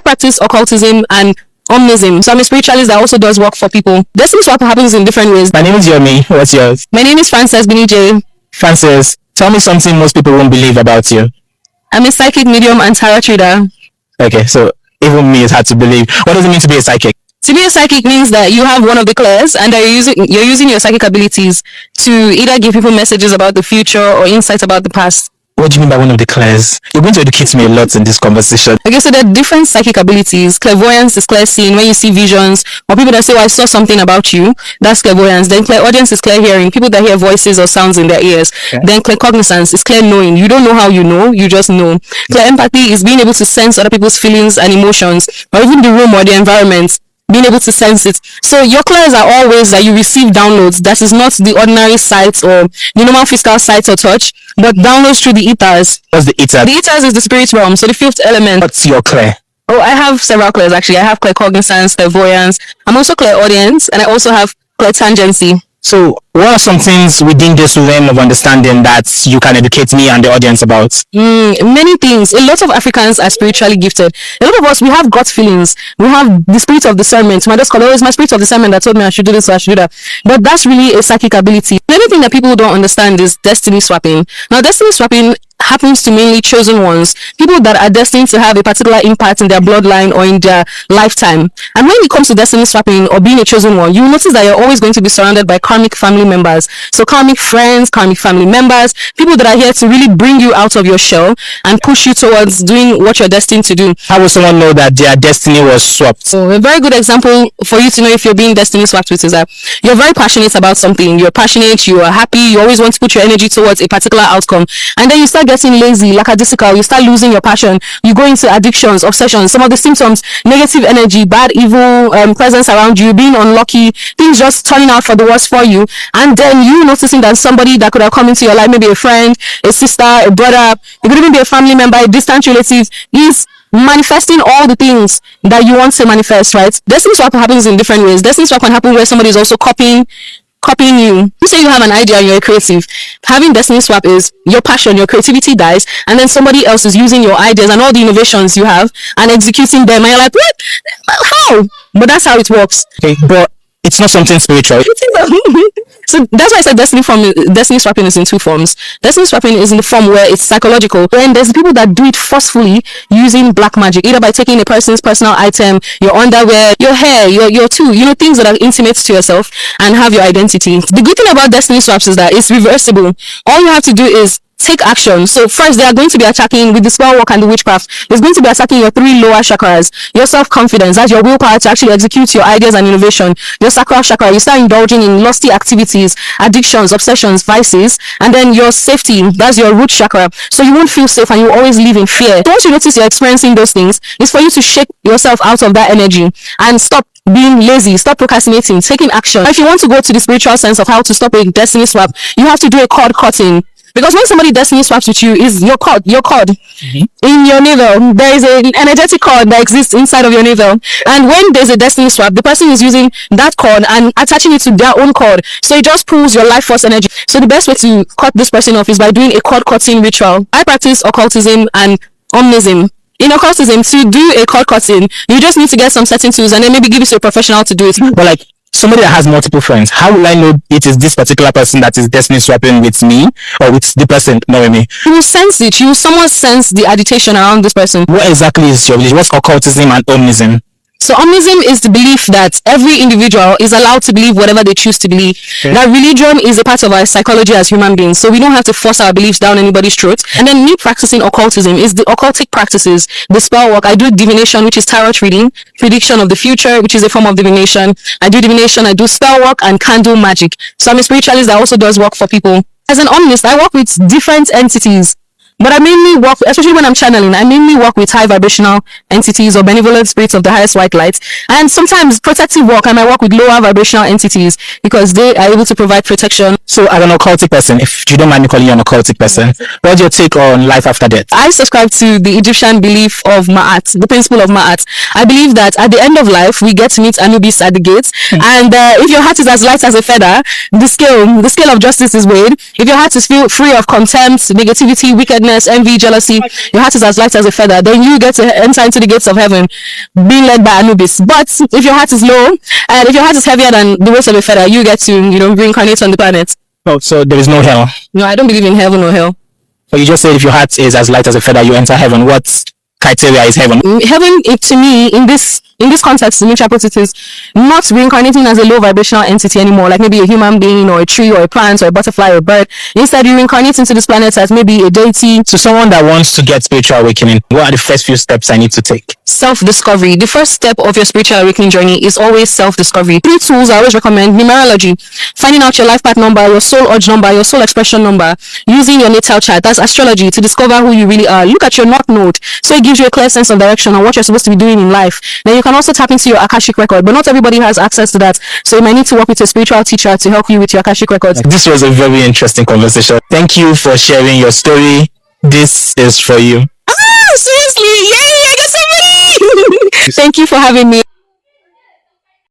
practice occultism and omnism. So I'm a spiritualist that also does work for people. Destiny swap happens in different ways. My name is Yomi. What's yours? My name is Frances Binije. Frances, tell me something most people won't believe about you. I'm a psychic medium and tarot reader. Okay, so even me, it's hard to believe. What does it mean to be a psychic? To be a psychic means that you have one of the clairs and that you're using your psychic abilities to either give people messages about the future or insights about the past. What do you mean by one of the clairs? You're going to educate me a lot in this conversation. Okay, so there are different psychic abilities. Clairvoyance is clear seeing, when you see visions, or people that say, oh, I saw something about you. That's clairvoyance. Then clairaudience is clear hearing, people that hear voices or sounds in their ears. Okay. Then claircognizance is clear knowing. You don't know how you know, you just know. Clear empathy is being able to sense other people's feelings and emotions, or even the room or the environment, being able to sense it. So your clairs are all ways that you receive downloads. That is not the ordinary sight or the normal physical sight or touch, but downloads through the ethers. What's the ether? The ethers is the spirit realm, so the fifth element. What's your clair? Oh, I have several clairs actually. I have claircognizance, clairvoyance. I'm also clairaudience, and I also have clairtangency. So what are some things within this realm of understanding that you can educate me and the audience about? Many things. A lot of Africans are spiritually gifted. A lot of us, we have gut feelings. We have the spirit of discernment. My scholar, it's my spirit of discernment that told me I should do this or I should do that. But that's really a psychic ability. The other thing that people don't understand is destiny swapping. Now, destiny swapping happens to mainly chosen ones, people that are destined to have a particular impact in their bloodline or in their lifetime. And when it comes to destiny swapping or being a chosen one, you will notice that you're always going to be surrounded by karmic family members. So karmic friends, karmic family members, people that are here to really bring you out of your shell and push you towards doing what you're destined to do. How will someone know that their destiny was swapped? So a very good example for you to know if you're being destiny swapped with is that you're very passionate about something. You're passionate, you are happy, you always want to put your energy towards a particular outcome. And then you start getting lazy, lackadaisical, you start losing your passion, you go into addictions, obsessions, some of the symptoms, negative energy, bad, evil presence around you, being unlucky, things just turning out for the worst for you. And then you noticing that somebody that could have come into your life, maybe a friend, a sister, a brother, it could even be a family member, a distant relative, is manifesting all the things that you want to manifest, right? Destiny swap happens in different ways. Destiny swap can happen where somebody is also copying you. You say you have an idea and you're a creative. Having destiny swap is your passion, your creativity dies, and then somebody else is using your ideas and all the innovations you have and executing them, and you're like, what? How? But that's how it works. Okay, but it's not something spiritual. So that's why I said destiny swapping is in two forms. Destiny swapping is in the form where it's psychological. Then there's the people that do it forcefully using black magic, either by taking a person's personal item, your underwear, your hair, your tool, things that are intimate to yourself and have your identity. The good thing about destiny swaps is that it's reversible. All you have to do is take action. So first, they are going to be attacking with the spell work and the witchcraft. It's going to be attacking your three lower chakras, your self-confidence, that's your willpower to actually execute your ideas and innovation, your sacral chakra, you start indulging in lusty activities, addictions, obsessions, vices, and then your safety, that's your root chakra. So you won't feel safe and you always live in fear. So once you notice you're experiencing those things, it's for you to shake yourself out of that energy and stop being lazy, stop procrastinating, taking action. If you want to go to the spiritual sense of how to stop a destiny swap, you have to do a cord cutting. Because when somebody destiny swaps with you, is your cord in your navel. There is an energetic cord that exists inside of your navel, and when there's a destiny swap, the person is using that cord and attaching it to their own cord, so it just pulls your life force energy. So the best way to cut this person off is by doing a cord cutting ritual. I practice occultism and omnism. In occultism, to do a cord cutting, you just need to get some certain tools and then maybe give it to a professional to do it. But like somebody that has multiple friends, how will I know it is this particular person that is destiny swapping with me or with the person knowing me? You will sense it. You will somewhat sense the agitation around this person. What exactly is your religion? What's occultism and omnism? So omnism is the belief that every individual is allowed to believe whatever they choose to believe. Okay. That religion is a part of our psychology as human beings, so we don't have to force our beliefs down anybody's throat. And then me practicing occultism is the occultic practices, the spell work. I do divination, which is tarot reading, prediction of the future, which is a form of divination. I do divination, I do spell work, and candle magic. So I'm a spiritualist that also does work for people. As an omnist, I work with different entities. But I mainly work, especially when I'm channeling, I mainly work with high vibrational entities or benevolent spirits of the highest white light. And sometimes protective work, I might work with lower vibrational entities because they are able to provide protection. So as an occultic person, if you don't mind me calling you an occultic person, what's your take on life after death? I subscribe to the Egyptian belief of Ma'at, the principle of Ma'at. I believe that at the end of life, we get to meet Anubis at the gates. And if your heart is as light as a feather, the scale of justice is weighed. If your heart is free of contempt, negativity, wickedness, wickedness, envy, jealousy, your heart is as light as a feather, then you get to enter into the gates of heaven being led by Anubis. But if your heart is low, and if your heart is heavier than the weight of a feather, you get to, reincarnate on the planet. Oh, so there is no hell. No, I don't believe in heaven or hell. But you just said if your heart is as light as a feather, you enter heaven. What criteria is heaven? Heaven, to me, in this context, in which I put it, is not reincarnating as a low vibrational entity anymore, like maybe a human being or a tree or a plant or a butterfly or a bird. Instead, you reincarnate into this planet as maybe a deity. So someone that wants to get spiritual awakening, what are the first few steps I need to take? Self-discovery. The first step of your spiritual awakening journey is always self-discovery. 3 tools I always recommend: numerology, finding out your life path number, your soul urge number, your soul expression number, using your natal chart, that's astrology, to discover who you really are. Look at your north node, so it gives you a clear sense of direction on what you're supposed to be doing in life. Then you can also tap into your Akashic record, but not everybody has access to that, so you might need to work with a spiritual teacher to help you with your Akashic records. This was a very interesting conversation. Thank you for sharing your story. This is for you. Seriously, yay, I got somebody. Thank you for having me.